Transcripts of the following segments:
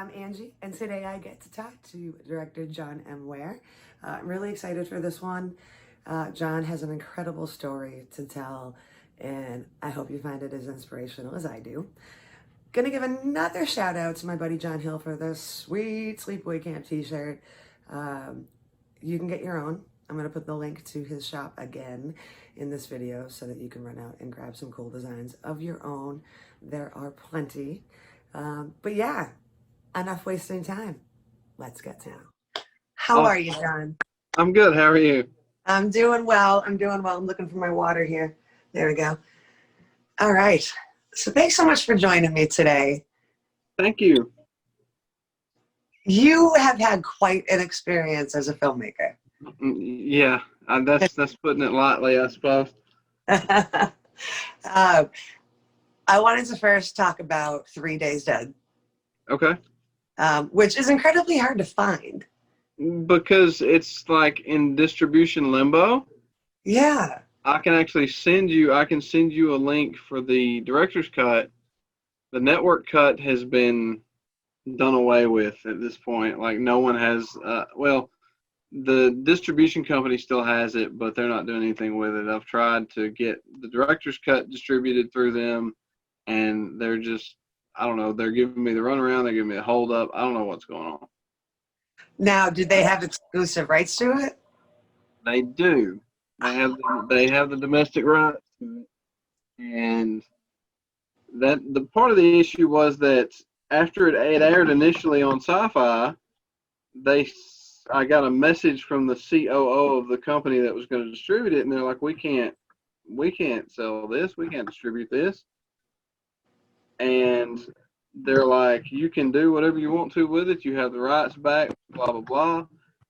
I'm Angie, and today I get to talk to director John M. Ware. I'm really excited for this one. John has an incredible story to tell, and I hope you find it as inspirational as I do. Gonna give another shout out to my buddy John Hill for this sweet Sleepaway Camp t-shirt. You can get your own. I'm gonna put the link to his shop again in this video so that you can run out and grab some cool designs of your own. There are plenty. But yeah, enough wasting time. Let's get to it. How are you, John? I'm good. How are you? I'm doing well. I'm looking for my water here. There we go. All right. So thanks so much for joining me today. Thank you. You have had quite an experience as a filmmaker. Yeah, that's putting it lightly, I suppose. I wanted to first talk about 3 Days Dead. Okay. Which is incredibly hard to find. Because it's like in distribution limbo. Yeah. I can send you a link for the director's cut. The network cut has been done away with at this point. Like no one has, well, the distribution company still has it, but they're not doing anything with it. I've tried to get the director's cut distributed through them, and they're just, I don't know, they're giving me the runaround, they're giving me the hold up. I don't know what's going on. Now, do they have exclusive rights to it? They do. They have the domestic rights to it. And that the part of the issue was that after it aired initially on Sci-Fi, I got a message from the COO of the company that was going to distribute it, and they're like, we can't sell this, we can't distribute this. And they're like, you can do whatever you want to with it. You have the rights back, blah, blah, blah.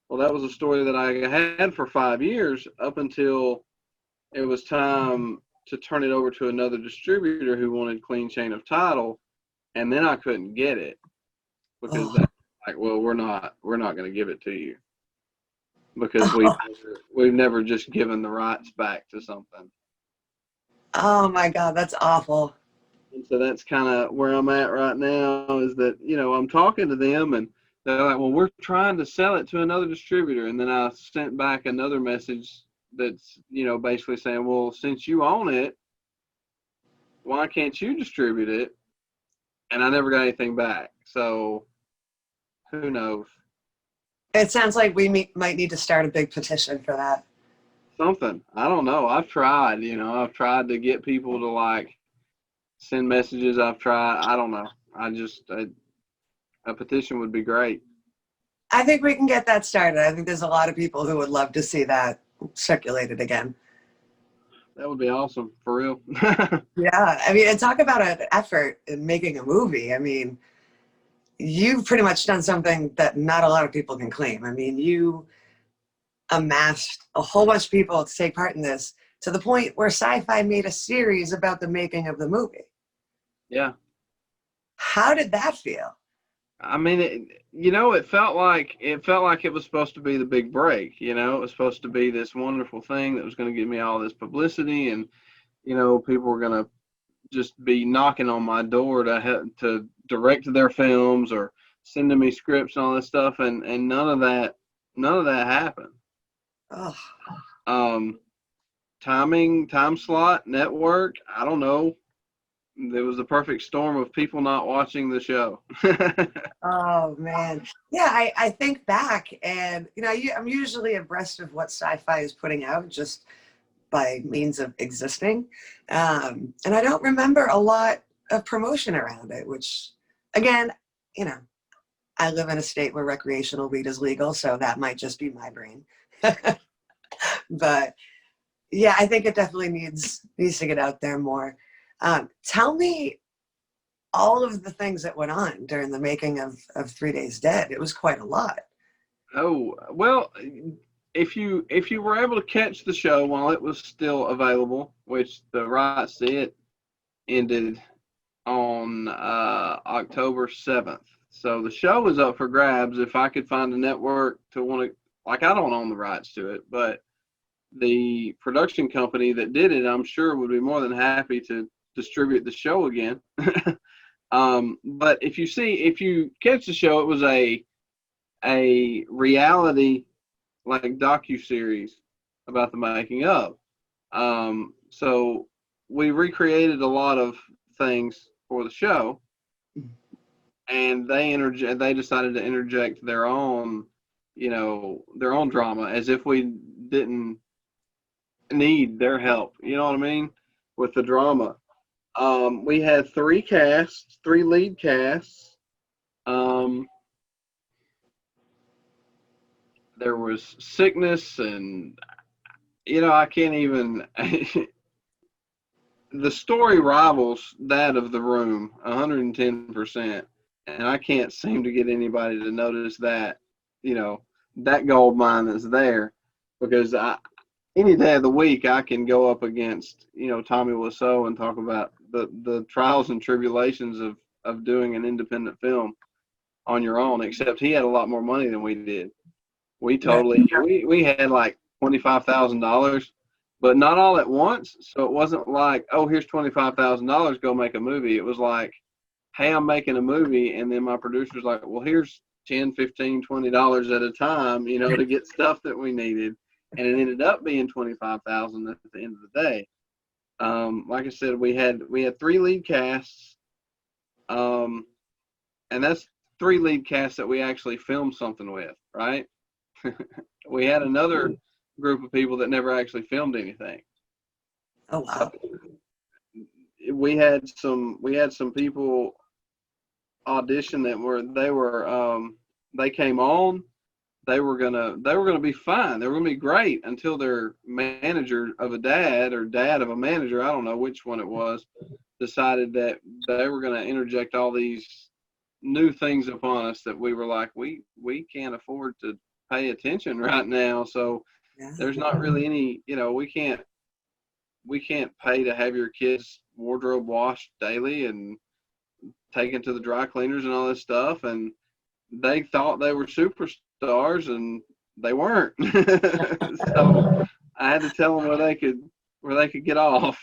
Well, that was a story that I had for 5 years up until it was time to turn it over to another distributor who wanted clean chain of title. And then I couldn't get it because they're like, well, we're not going to give it to you because we've never just given the rights back to something. Oh my God, that's awful. And so that's kind of where I'm at right now is that, I'm talking to them and they're like, well, we're trying to sell it to another distributor. And then I sent back another message that's, basically saying, well, since you own it, why can't you distribute it? And I never got anything back. So who knows? It sounds like we might need to start a big petition for that. Something. I don't know. I've tried, I've tried to get people to send messages. I've tried. I don't know. A petition would be great. I think we can get that started. I think there's a lot of people who would love to see that circulated again. That would be awesome, for real. Yeah. I mean, and talk about an effort in making a movie. I mean, you've pretty much done something that not a lot of people can claim. I mean, you amassed a whole bunch of people to take part in this to the point where Sci-Fi made a series about the making of the movie. Yeah. How did that feel? I mean, it felt like it was supposed to be the big break. It was supposed to be this wonderful thing that was going to give me all this publicity, and people were going to just be knocking on my door to direct their films or sending me scripts and all this stuff, and none of that happened. Oh. Timing, time slot, network, I don't know. There was a perfect storm of people not watching the show. Oh man. Yeah, I think back and I'm usually abreast of what Sci-Fi is putting out just by means of existing. And I don't remember a lot of promotion around it, which again, I live in a state where recreational weed is legal, so that might just be my brain. But yeah, I think it definitely needs to get out there more. Tell me all of the things that went on during the making of 3 Days Dead. It was quite a lot. Oh, well, if you were able to catch the show while it was still available, which the rights to it ended on October 7th. So the show was up for grabs if I could find a network to want to, I don't own the rights to it, but the production company that did it, I'm sure would be more than happy to distribute the show again. But if you catch the show, it was a reality like docu-series about the making of. So we recreated a lot of things for the show, and they decided to interject their own, their own drama, as if we didn't need their help. You know what I mean? With the drama. We had three lead casts. Um, there was sickness, and I can't even. The story rivals that of The Room 110%, and I can't seem to get anybody to notice that, that gold mine that's there, because any day of the week I can go up against, Tommy Wiseau and talk about the trials and tribulations of doing an independent film on your own, except he had a lot more money than we did. We had like $25,000, but not all at once. So it wasn't like, oh, here's $25,000, go make a movie. It was like, hey, I'm making a movie, and then my producer's like, well, here's $10, $15, $20 at a time, to get stuff that we needed, and it ended up being $25,000 at the end of the day. Like I said, we had three lead casts, and that's three lead casts that we actually filmed something with, right? We had another group of people that never actually filmed anything. Oh wow. We had some people audition they came on, they were gonna be fine, they were gonna be great until their manager of a dad or dad of a manager, I don't know which one it was, decided that they were gonna interject all these new things upon us that we were like, we can't afford to pay attention right now. So there's not really any, we can't pay to have your kids' wardrobe washed daily and taken to the dry cleaners and all this stuff. And they thought they were superstars, and they weren't. So I had to tell them where they could get off.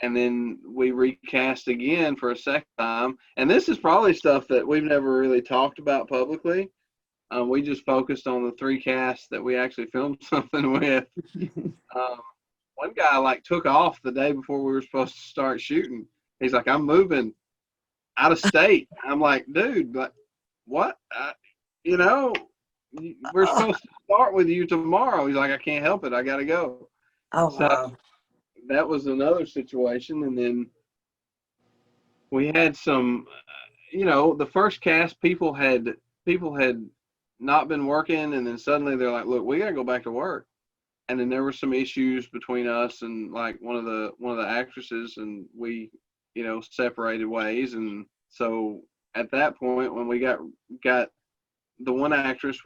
And then we recast again for a second time. And this is probably stuff that we've never really talked about publicly. We just focused on the three casts that we actually filmed something with. One guy took off the day before we were supposed to start shooting. He's like, I'm moving out of state. I'm like, dude, what? We're supposed to start with you tomorrow. He's like, I can't help it. I got to go. Oh, wow. That was another situation. And then we had some, the first cast, people had not been working, and then suddenly they're like, look, we got to go back to work. And then there were some issues between us and one of the actresses, and we, separated ways. And so at that point, when we got the one actress,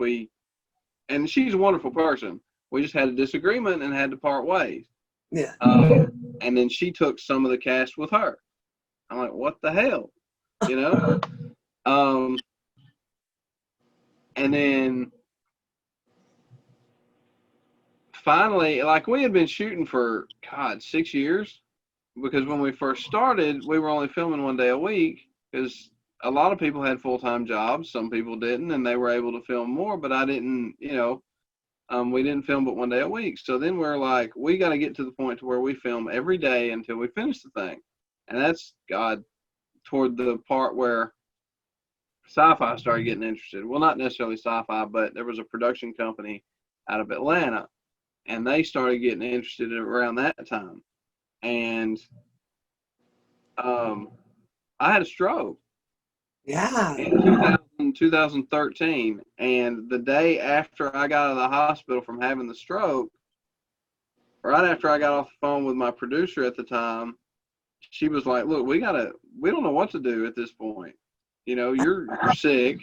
and she's a wonderful person, we just had a disagreement and had to part ways. Yeah. And then she took some of the cast with her. I'm like, what the hell? And then finally, we had been shooting for 6 years, because when we first started, we were only filming one day a week, because a lot of people had full-time jobs, some people didn't, and they were able to film more, but I didn't, we didn't film but one day a week. So then we're like, we got to get to the point to where we film every day until we finish the thing. And that's toward the part where sci-fi started getting interested. Well, not necessarily sci-fi, but there was a production company out of Atlanta, and they started getting interested around that time. And I had a stroke. Yeah. In 2013, and the day after I got out of the hospital from having the stroke, right after I got off the phone with my producer at the time, she was like, look, we don't know what to do at this point. You're sick.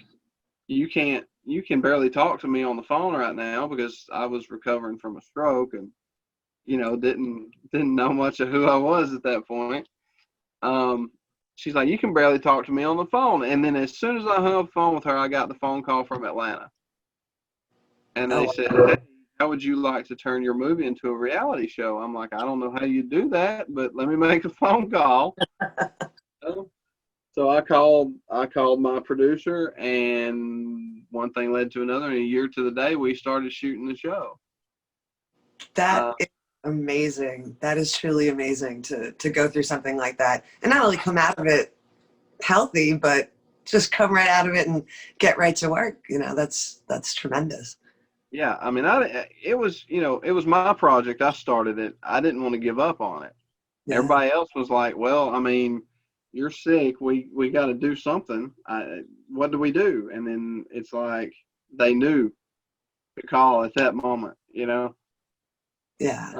You can barely talk to me on the phone right now, because I was recovering from a stroke, and didn't know much of who I was at that point. She's like, you can barely talk to me on the phone. And then as soon as I hung up the phone with her, I got the phone call from Atlanta. And they said, hey, how would you like to turn your movie into a reality show? I'm like, I don't know how you do that, but let me make a phone call. So I called my producer, and one thing led to another. And a year to the day, we started shooting the show. That is amazing. That is truly amazing to go through something like that and not only come out of it healthy, but just come right out of it and get right to work. You know, that's tremendous. Yeah, I mean, it was, it was my project. I started it. I didn't want to give up on it. Yeah. Everybody else was like, well, I mean, you're sick. We got to do something. What do we do? And then it's like they knew to call at that moment, Yeah.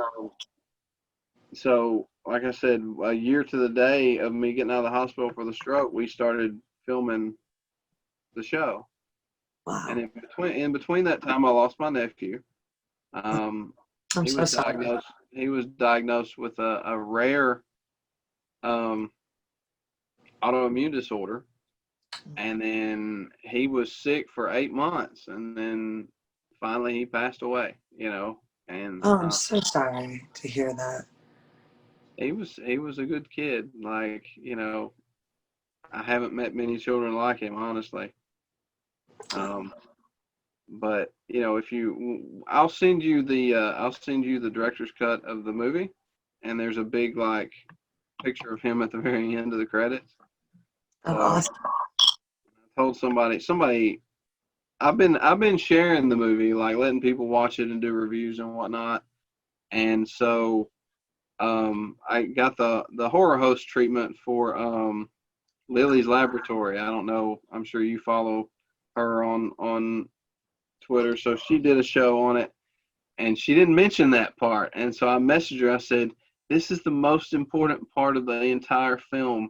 So, like I said, a year to the day of me getting out of the hospital for the stroke, we started filming the show. Wow. And in between that time, I lost my nephew. I'm He so was sorry. diagnosed. He was diagnosed with a rare autoimmune disorder, and then he was sick for 8 months, and then finally he passed away. And Oh, I'm so sorry to hear that. he was a good kid. Like, I haven't met many children like him, honestly. But if I'll send you the director's cut of the movie, and there's a big like picture of him at the very end of the credits. Oh, So awesome. I told somebody I've been sharing the movie, like letting people watch it and do reviews and whatnot. And so I got the horror host treatment for Lily's Laboratory. I don't know. I'm sure you follow her on Twitter. So she did a show on it, and she didn't mention that part. And so I messaged her. I said, "This is the most important part of the entire film."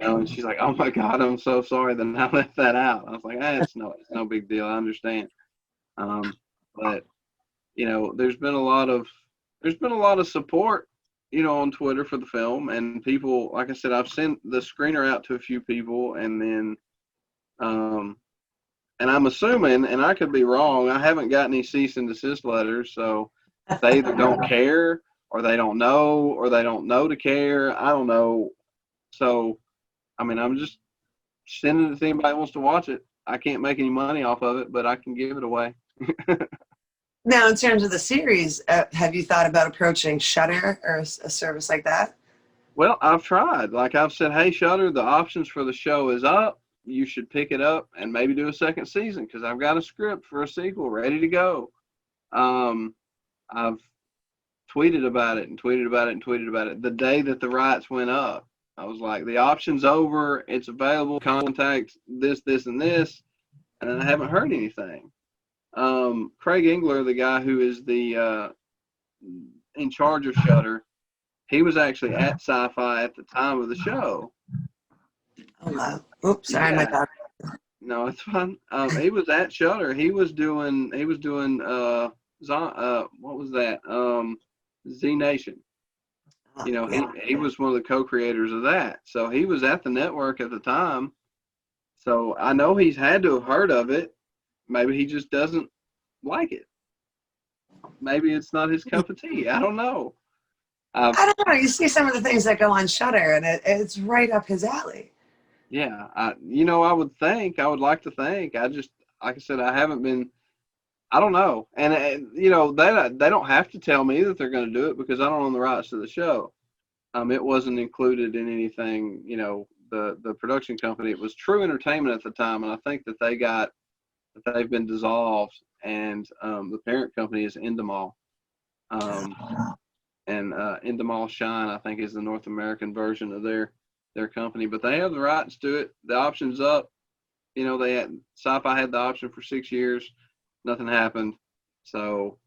And she's like, "Oh my God, I'm so sorry that I left that out." I was like, it's no big deal. I understand. But there's been a lot of support, on Twitter for the film, and people, like I said, I've sent the screener out to a few people, and then, and I'm assuming, and I could be wrong, I haven't got any cease and desist letters, so they either don't care, or they don't know to care. I don't know. So, I mean, I'm just sending it to anybody who wants to watch it. I can't make any money off of it, but I can give it away. Now, in terms of the series, have you thought about approaching Shudder or a service like that? Well, I've tried. Like I've said, hey, Shudder, the options for the show is up. You should pick it up and maybe do a second season, because I've got a script for a sequel ready to go. I've tweeted about it and tweeted about it and tweeted about it. The day that the rights went up, I was like, the option's over. It's available. Contact this, this, and this. And I haven't heard anything. Craig Engler, the guy who is the in charge of Shudder, he was actually at Sci-Fi at the time of the show. Oh, wow. Oops, sorry, my dog. No, it's fine. He was at Shudder. He was doing what was that? Z Nation. He was one of the co-creators of that. So he was at the network at the time. So I know he's had to have heard of it. Maybe he just doesn't like it. Maybe it's not his cup of tea. I don't know. I don't know. You see some of the things that go on Shudder, and it's right up his alley. Yeah, I would like to think. I just, like I said, I haven't been. I don't know, and they don't have to tell me that they're going to do it, because I don't own the rights to the show. It wasn't included in anything. The production company. It was True Entertainment at the time, and I think that they've been dissolved, and the parent company is Endemol. And Endemol Shine, I think, is the North American version of their company, but they have the rights to it. The option's up. Sci-Fi had the option for 6 years. Nothing happened. So,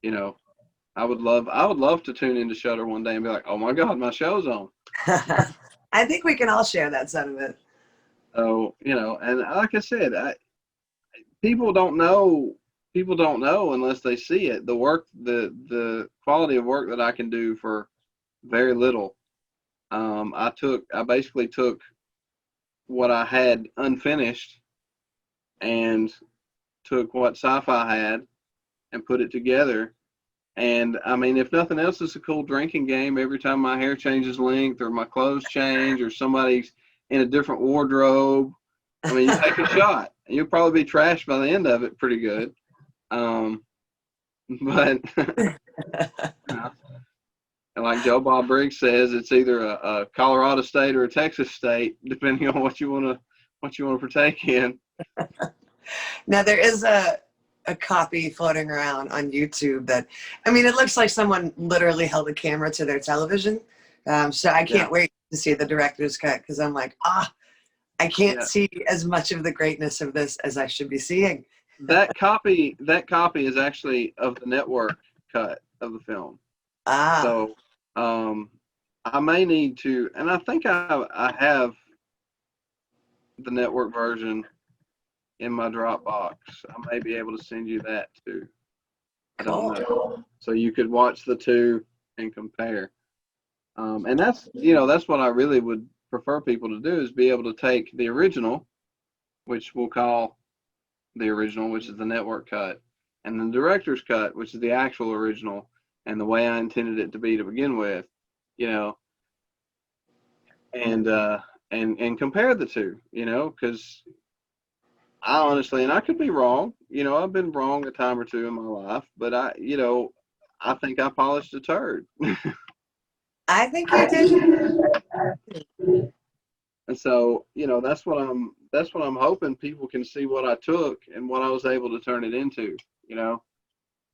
I would love to tune into Shudder one day and be like, oh my God, my show's on. I think we can all share that sentiment. So, and like I said, people don't know unless they see it. The work, the quality of work that I can do for very little. I basically took what I had unfinished and took what Sci-Fi had and put it together. And I mean, if nothing else, it's a cool drinking game. Every time my hair changes length or my clothes change or somebody's in a different wardrobe, I mean, you take a shot. You'll probably be trashed by the end of it pretty good. But and like Joe Bob Briggs says, it's either a Colorado state or a Texas state, depending on what you want to partake in. Now there is a copy floating around on YouTube that, I mean, it looks like someone literally held a camera to their television. So I can't wait to see the director's cut, because I'm like, I can't see as much of the greatness of this as I should be seeing. That copy is actually of the network cut of the film. So I may need to, and I think I have the network version in my Dropbox. I may be able to send you that too. I don't know. So you could watch the two and compare. And that's what I really would prefer people to do, is be able to take the original, which we'll call the original, which is the network cut, and the director's cut, which is the actual original and the way I intended it to be to begin with, and compare the two, because I honestly, and I could be wrong, I've been wrong a time or two in my life, but I think I polished a turd. I think you did. And so, that's what I'm hoping people can see, what I took and what I was able to turn it into,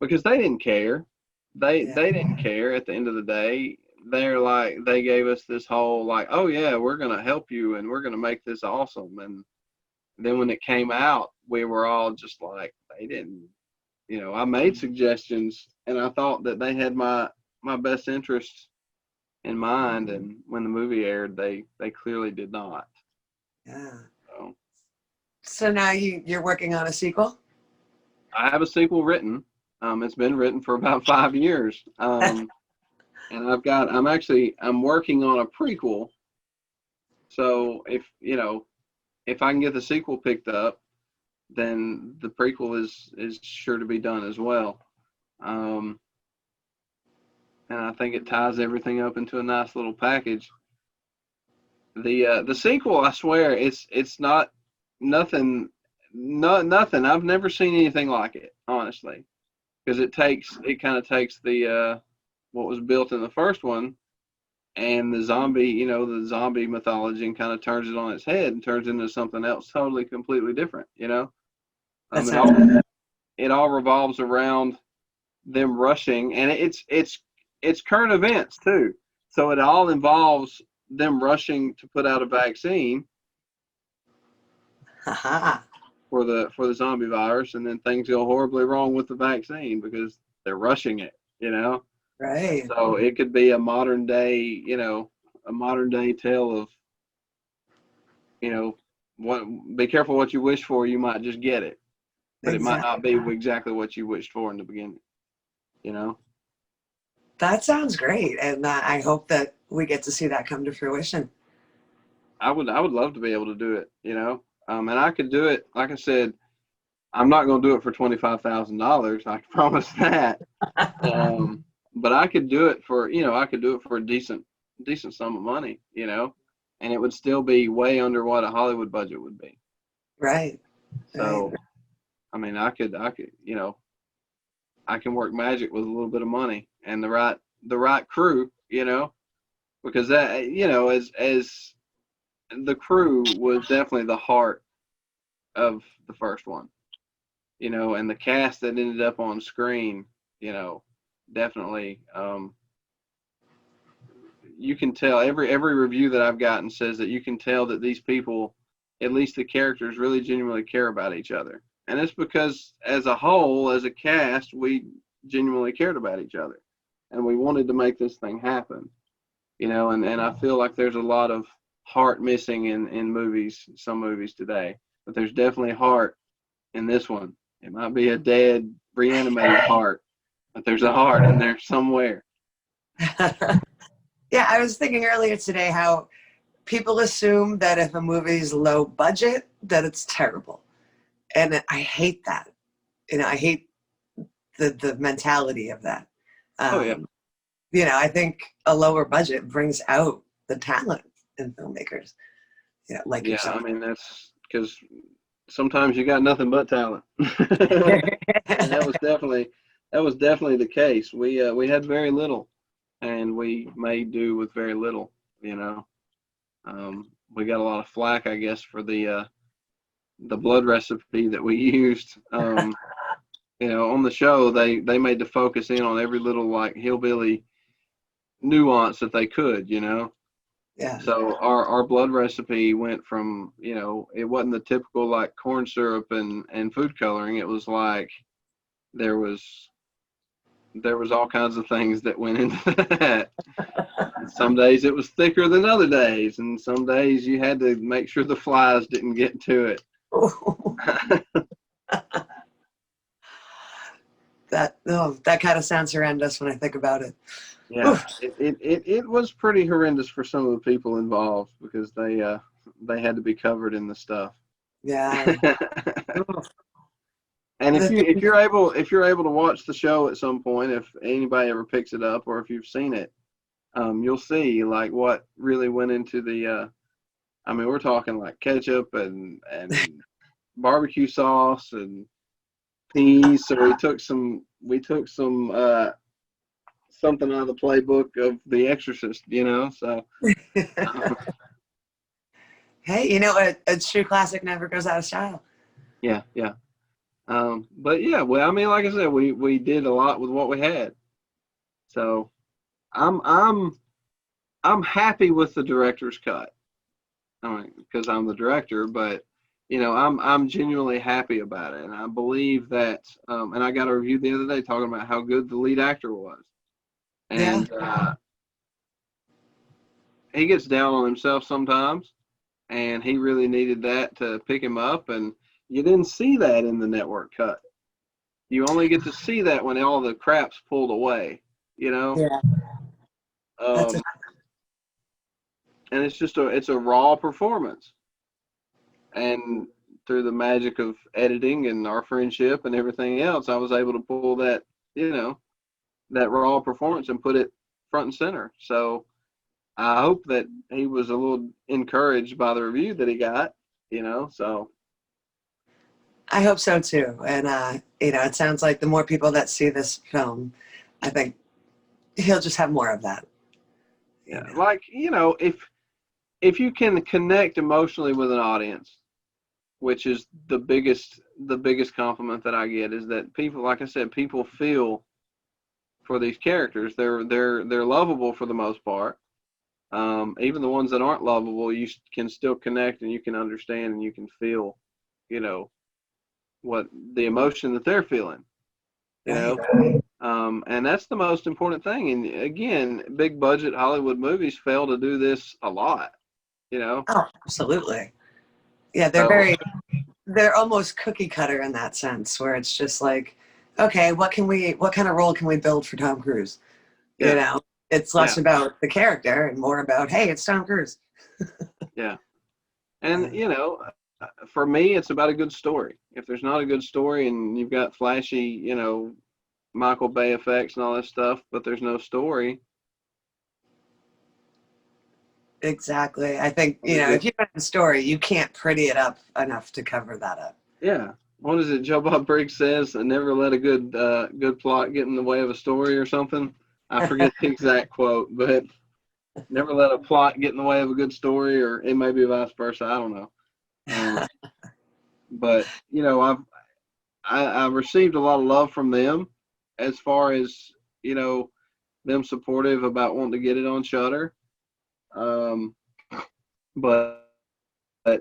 because they didn't care. They didn't care at the end of the day. They're like, they gave us this whole like, oh yeah, we're going to help you and we're going to make this awesome. And then when it came out, we were all just like, they didn't, I made suggestions and I thought that they had my best interests in mind, and when the movie aired, they clearly did not. Yeah. So now you're working on a sequel? I have a sequel written. It's been written for about 5 years. And I'm working on a prequel. So if I can get the sequel picked up, then the prequel is sure to be done as well. And I think it ties everything up into a nice little package. The sequel, I swear, it's not nothing. I've never seen anything like it, honestly, because it kind of takes the what was built in the first one and the zombie mythology, and kind of turns it on its head and turns into something else totally, completely different. It all revolves around them rushing, and it's current events too. So it all involves them rushing to put out a vaccine for the zombie virus, and then things go horribly wrong with the vaccine because they're rushing it, Right. So it could be a modern day tale of, what, be careful what you wish for, you might just get it. But It might not be exactly what you wished for in the beginning, That sounds great, and I hope that we get to see that come to fruition. I would love to be able to do it, and I could do it. Like I said, I'm not going to do it for $25,000. I can promise that. But I could do it for, a decent sum of money, and it would still be way under what a Hollywood budget would be. Right. So, right. I mean, I could, I can work magic with a little bit of money and the right crew, because that, as the crew was definitely the heart of the first one, and the cast that ended up on screen, definitely, you can tell, every review that I've gotten says that you can tell that these people, at least the characters, really genuinely care about each other. And it's because as a whole, as a cast, we genuinely cared about each other and we wanted to make this thing happen, and I feel like there's a lot of heart missing in movies, some movies today, but there's definitely heart in this one. It might be a dead, reanimated heart, but there's a heart in there somewhere. Yeah, I was thinking earlier today how people assume that if a movie's low budget, that it's terrible. And I hate that. I hate the mentality of that. Oh yeah. You know, I think a lower budget brings out the talent in filmmakers, you know, like Yeah, I yourself. mean, that's because sometimes you got nothing but talent. And that was definitely the case. We had very little, and we made do with very little. You know, we got a lot of flack, I guess, for the blood recipe that we used. You know, on the show, they made the focus in on every little like hillbilly nuance that they could. You know, Yeah. so our blood recipe went from, you know, it wasn't the typical like corn syrup and food coloring. It was like there was all kinds of things that went into that. Some days it was thicker than other days, and some days you had to make sure the flies didn't get to it. That kind of sounds horrendous when I think about it. Yeah, it was pretty horrendous for some of the people involved because they had to be covered in the stuff. Yeah. And if you're able to watch the show at some point, if anybody ever picks it up or if you've seen it, you'll see like what really went into the. I mean, we're talking like ketchup and barbecue sauce and peas. So we took some something out of the playbook of The Exorcist, you know. So Hey, you know what? A true classic never goes out of style. yeah, yeah. But yeah, well, I mean, like I said, we did a lot with what we had. So I'm I'm happy with the director's cut. I mean, because I'm the director, but you know, I'm genuinely happy about it, and I believe that. And I got a review the other day talking about how good the lead actor was, Yeah. and he gets down on himself sometimes, and he really needed that to pick him up, and you didn't see that in the network cut. You only get to see that when all the crap's pulled away, you know. Yeah. That's a, Um, and it's a raw performance, and through the magic of editing and our friendship and everything else, I was able to pull that, you know, that raw performance and put it front and center. So I hope that he was a little encouraged by the review that he got, you know. So I hope so too. And you know, it sounds like the more people that see this film, I think he'll just have more of that. You yeah, know. like, you know, if you can connect emotionally with an audience, which is the biggest compliment that I get, is that people, like I said, people feel for these characters. They're lovable for the most part. Even the ones that aren't lovable, you can still connect and you can understand and you can feel, you know, what the emotion that they're feeling, you Right. know. And that's the most important thing. And again, big budget Hollywood movies fail to do this a lot, you know. Oh, absolutely. Yeah, So they're almost cookie cutter in that sense, where it's just like, okay, what kind of role can we build for Tom Cruise? You yeah, know, it's yeah, less about the character and more about, hey, it's Tom Cruise. yeah. And Uh, you know, for me, it's about a good story. If there's not a good story and you've got flashy, you know, Michael Bay effects and all that stuff, but there's no story, exactly. I think, what you is know, it? if you have a story, you can't pretty it up enough to cover that up. Yeah. What is it? Joe Bob Briggs says, "Never let a good plot get in the way of a story," or something. I forget the exact quote, but never let a plot get in the way of a good story, or it may be vice versa. I don't know. Um, but you know, I've received a lot of love from them, as far as, you know, them supportive about wanting to get it on Shutter. Um, but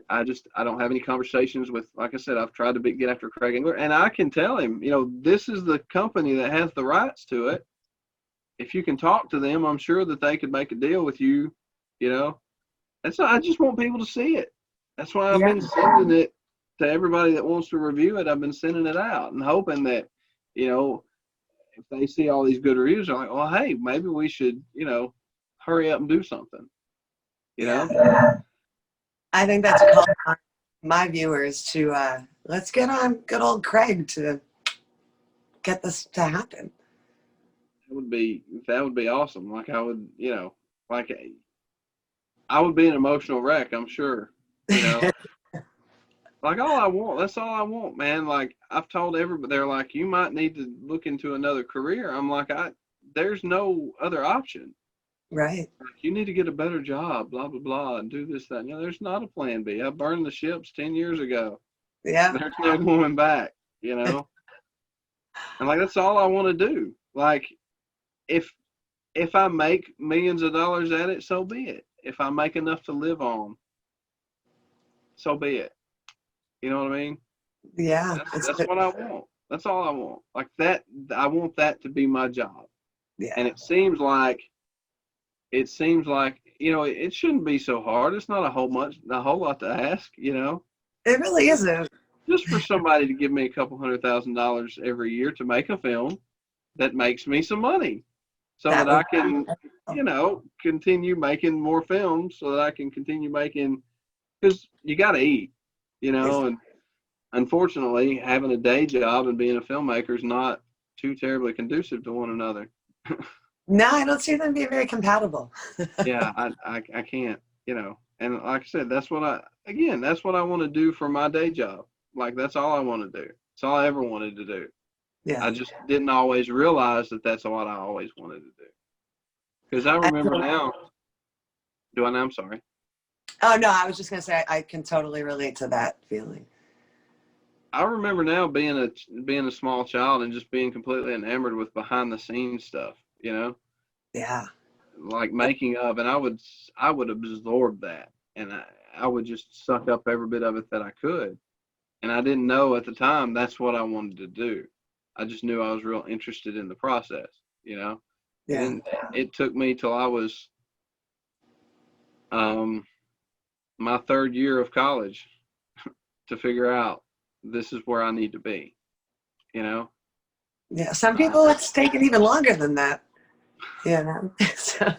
I don't have any conversations with, like I said, I've tried to get after Craig Engler, and I can tell him, you know, this is the company that has the rights to it. If you can talk to them, I'm sure that they could make a deal with you. You know, I just want people to see it. That's why I've Yeah. been sending it to everybody that wants to review it. I've been sending it out and hoping that, you know, if they see all these good reviews, they're like, well, hey, maybe we should, you know, hurry up and do something. You know? Yeah. I think that's a call on my viewers to let's get on good old Craig to get this to happen. That would be awesome. Like I would, like I would be an emotional wreck, I'm sure. Like that's all I want, man. Like I've told everybody, they're like, you might need to look into another career. I'm like, there's no other option. Right. Like, you need to get a better job, blah blah blah, and do this that. There's not a plan B. I burned the ships 10 years ago. Yeah. There's no going back. And like that's all I want to do. Like if I make millions of dollars at it, so be it. If I make enough to live on, so be it. You know what I mean? Yeah. That's what I want. That's all I want. Like that, I want that to be my job. Yeah. And it seems like, it shouldn't be so hard. It's not a whole lot to ask, It really isn't. Just for somebody to give me a couple $100,000 every year to make a film that makes me some money, so that I can, continue making more films, so that I can continue making, because you got to eat, and unfortunately, having a day job and being a filmmaker is not too terribly conducive to one another. No, I don't see them being very compatible. Yeah, I can't, and like I said, that's what I want to do for my day job. Like, that's all I want to do. That's all I ever wanted to do. Yeah. I just didn't always realize that that's what I always wanted to do. Because I remember now. Do I now? I'm sorry. Oh, no, I was just going to say I can totally relate to that feeling. I remember now being a small child and just being completely enamored with behind the scenes stuff, Yeah. like making of, and I would absorb that, and I would just suck up every bit of it that I could. And I didn't know at the time that's what I wanted to do. I just knew I was real interested in the process, Yeah. And it took me till I was my third year of college to figure out this is where I need to be, Yeah, some people it's taken even longer than that. So.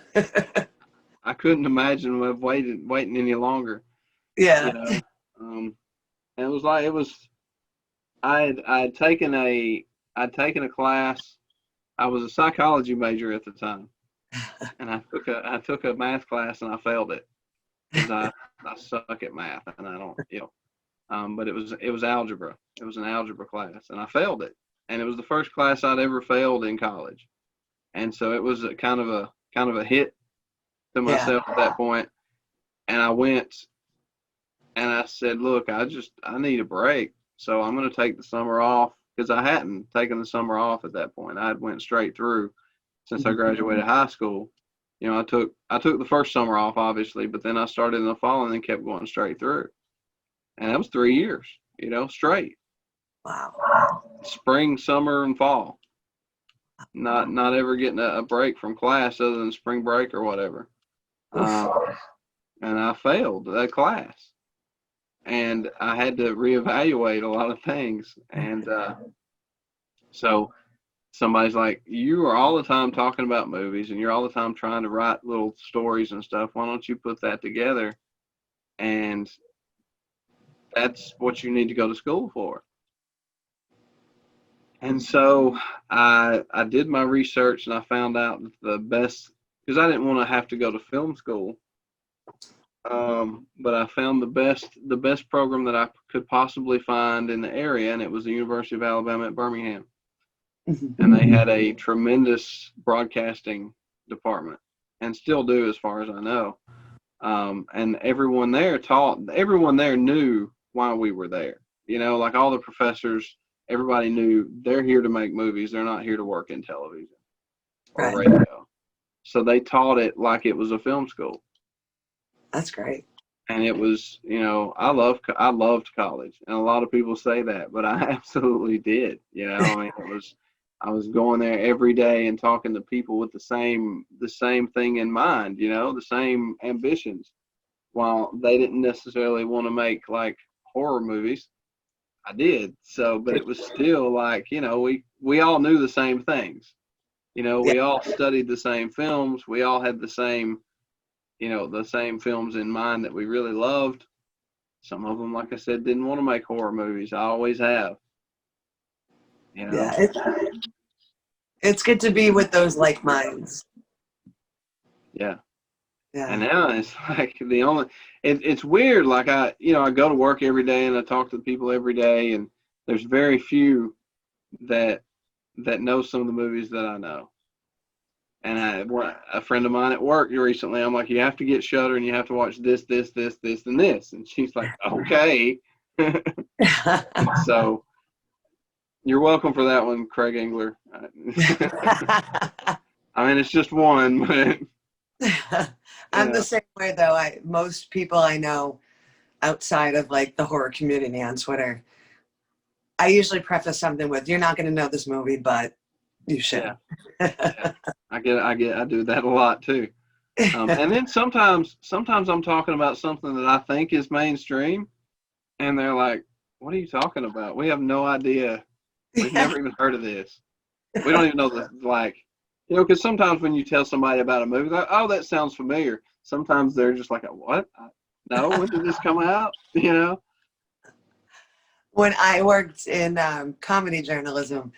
I couldn't imagine waiting any longer. Yeah. And it was I'd taken a class. I was a psychology major at the time, and I took a math class and I failed it because I suck at math and I don't, but it was algebra. It was an algebra class and I failed it, and it was the first class I'd ever failed in college, and so it was a kind of a hit to myself at that point. And I went and I said, look, I need a break, so I'm going to take the summer off, because I hadn't taken the summer off at that point. I had went straight through since I graduated high school. I took the first summer off, obviously, but then I started in the fall and then kept going straight through. And that was 3 years, straight. Wow. Spring, summer, and fall. Not ever getting a break from class other than spring break or whatever. And I failed that class. And I had to reevaluate a lot of things. And so somebody's like, you are all the time talking about movies and you're all the time trying to write little stories and stuff. Why don't you put that together? And that's what you need to go to school for. And so I did my research and I found out that the best, because I didn't want to have to go to film school. But I found the best program that I could possibly find in the area, and it was the University of Alabama at Birmingham. And they had a tremendous broadcasting department, and still do as far as I know. And everyone there knew why we were there. Like all the professors, everybody knew they're here to make movies. They're not here to work in television or radio. So they taught it like it was a film school. That's great. And it was, I loved college, and a lot of people say that, but I absolutely did. I was going there every day and talking to people with the same thing in mind, the same ambitions. While they didn't necessarily want to make like horror movies, I did. So, but it was still like, we all knew the same things. We all studied the same films. We all had the same films in mind that we really loved. Some of them, like I said, didn't want to make horror movies. I always have. you know. Yeah, it's good to be with those like minds. Yeah. Yeah. And now it's like it's weird. Like I go to work every day and I talk to the people every day, and there's very few that know some of the movies that I know. And a friend of mine at work recently, I'm like, you have to get Shudder and you have to watch this, this, this, this, and this. And she's like, okay. So you're welcome for that one, Craig Engler. I mean, it's just one, but I'm the same way though. Most people I know outside of like the horror community on Twitter, I usually preface something with, "You're not going to know this movie, but you should." Yeah. I do that a lot too. And then sometimes I'm talking about something that I think is mainstream, and they're like, "What are you talking about? We have no idea. We've never even heard of this. We don't even know the like." Because sometimes when you tell somebody about a movie, they're like, "Oh, that sounds familiar." Sometimes they're just like, "What? No, when did this come out?" When I worked in comedy journalism,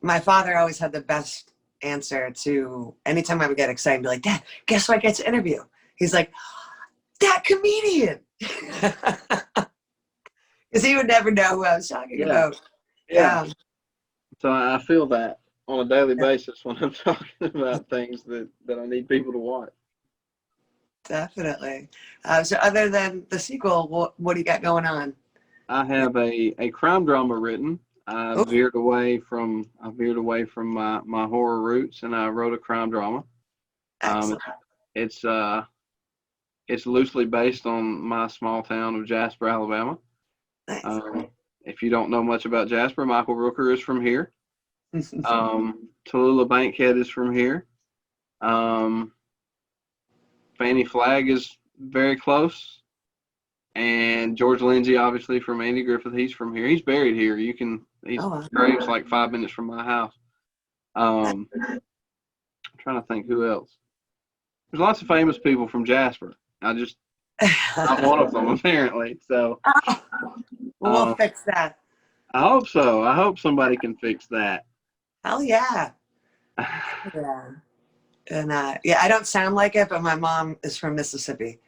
my father always had the best answer to anytime I would get excited and be like, "Dad, guess who I get to interview?" He's like, "That comedian." Because he would never know who I was talking about. Yeah. So I feel that on a daily basis when I'm talking about things that I need people to watch. Definitely. So other than the sequel, what do you got going on? I have a crime drama written. I veered away from my horror roots, and I wrote a crime drama. It's loosely based on my small town of Jasper, Alabama. Nice. If you don't know much about Jasper, Michael Rooker is from here. Tallulah Bankhead is from here. Fannie Flagg is very close. And George Lindsay, obviously from Andy Griffith, he's from here. He's buried here. His grave's like 5 minutes from my house. I'm trying to think who else. There's lots of famous people from Jasper. Not one of them apparently. So we'll fix that. I hope so. I hope somebody can fix that. Hell yeah. Yeah. And I don't sound like it, but my mom is from Mississippi.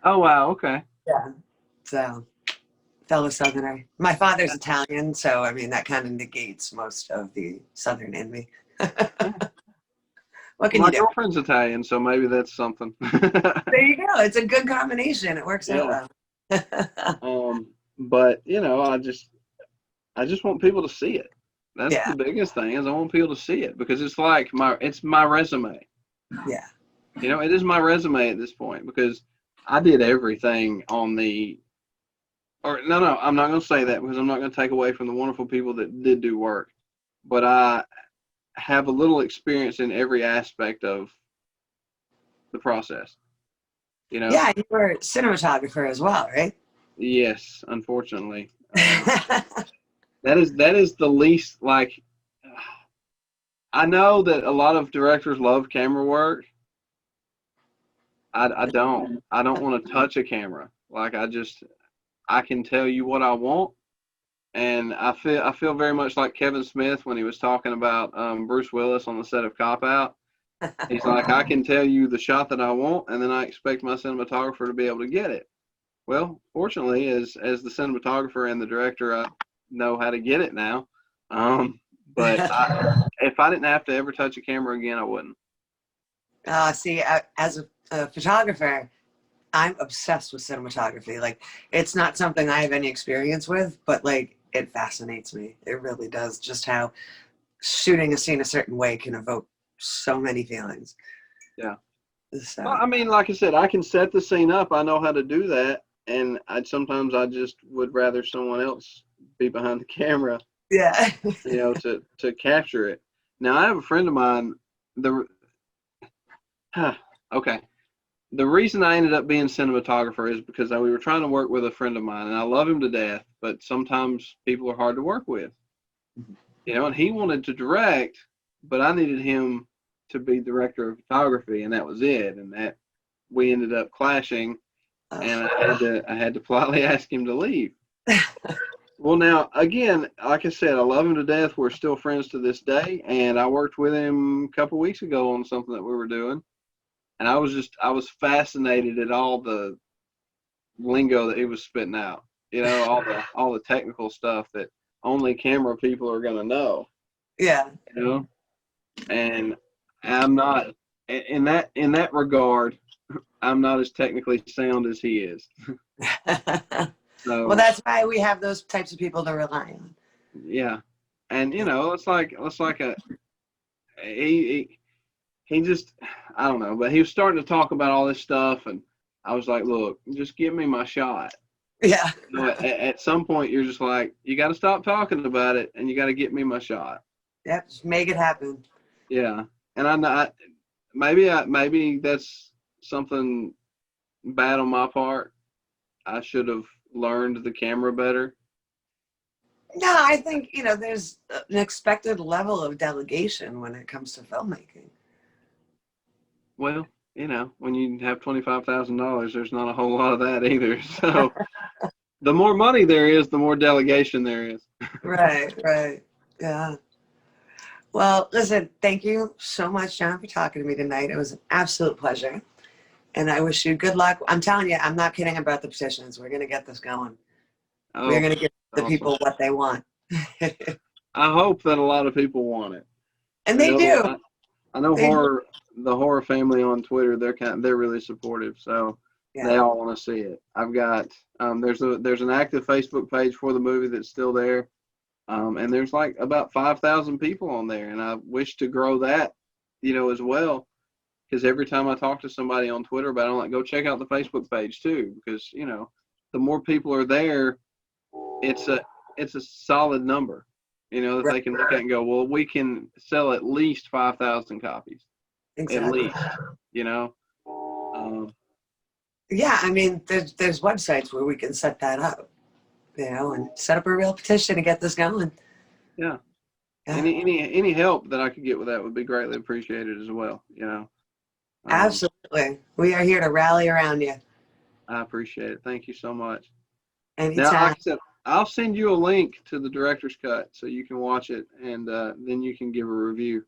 Oh wow, okay. Yeah. So fellow Southerner. My father's Italian, so I mean that kind of negates most of the Southern in me. What can you do? My girlfriend's Italian, so maybe that's something. There you go. It's a good combination. It works out well. But I just want people to see it. That's the biggest thing is I want people to see it because it's like it's my resume. Yeah. It is my resume at this point because I did everything on the. Or no, I'm not going to say that because I'm not going to take away from the wonderful people that did do work, but I have a little experience in every aspect of the process. Yeah, you were a cinematographer as well, right? Yes, unfortunately. That is the least like. I know that a lot of directors love camera work. I don't want to touch a camera. Like I can tell you what I want, and I feel very much like Kevin Smith when he was talking about Bruce Willis on the set of Cop Out. He's like, I can tell you the shot that I want, and then I expect my cinematographer to be able to get it. Well, fortunately, as the cinematographer and the director, I know how to get it now. But if I didn't have to ever touch a camera again, I wouldn't. See, as a photographer, I'm obsessed with cinematography. Like, it's not something I have any experience with, but like, it fascinates me. It really does. Just how shooting a scene a certain way can evoke so many feelings. Yeah. So. Well, I mean, like I said, I can set the scene up. I know how to do that, and sometimes I just would rather someone else be behind the camera. Yeah. To capture it. Now, I have a friend of mine. Okay. The reason I ended up being cinematographer is because we were trying to work with a friend of mine, and I love him to death, but sometimes people are hard to work with. And he wanted to direct, but I needed him to be director of photography, and that was it. And that we ended up clashing, and I had to politely ask him to leave. Well, now again, like I said, I love him to death. We're still friends to this day, and I worked with him a couple weeks ago on something that we were doing, and I was fascinated at all the lingo that he was spitting out. You know, all the technical stuff that only camera people are gonna know. Yeah. You know, and I'm not in that regard. I'm not as technically sound as he is. Well, So that's why we have those types of people to rely on. yeah, and you know, it's like a he he just I don't know, but he was starting to talk about all this stuff, and I was like, look, just give me my shot. Yeah. You know, at some point, you're just like, you got to stop talking about it, and you got to get me my shot. Yep. Just make it happen. Yeah, and maybe that's something bad on my part. I should have learned the camera better. No, I think, there's an expected level of delegation when it comes to filmmaking. Well, you know, when you have $25,000, there's not a whole lot of that either. So the more money there is, the more delegation there is. Right, right. Yeah. Well, listen, thank you so much, John, for talking to me tonight. It was an absolute pleasure. And I wish you good luck. I'm telling you, I'm not kidding about the petitions. We're going to get this going. We're Oh, going to give the awesome. people what they want. I hope that a lot of people want it. And I they know, do. I know They do. the horror family on Twitter, they're really supportive. So they Yeah. all want to see it. I've got, there's an active Facebook page for the movie that's still there. And there's like about 5,000 people on there. And I wish to grow that, you know, as well. Because every time I talk to somebody on Twitter about it, I'm like, go check out the Facebook page too. Because, you know, the more people are there, it's a solid number, you know, that Right. they can look at and go, well, we can sell at least 5,000 copies, at Exactly. least, you know. Um, Yeah, I mean, there's websites where we can set that up, and set up a real petition to get this going. yeah. Yeah, Any help that I could get with that would be greatly appreciated as well, you know. absolutely. We are here to rally around you I appreciate it. Thank you so much. Now, like anytime. I said, I'll send you a link to the director's cut so you can watch it, and then you can give a review.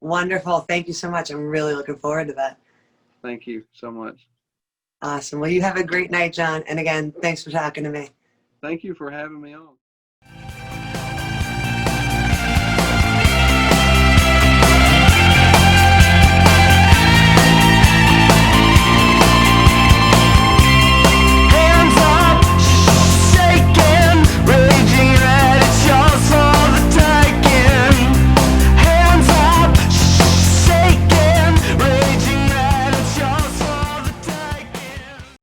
Wonderful. Thank you so much. I'm really looking forward to that. Thank you so much. Awesome. Well, you have a great night, John. And again, thanks for talking to me. Thank you for having me on.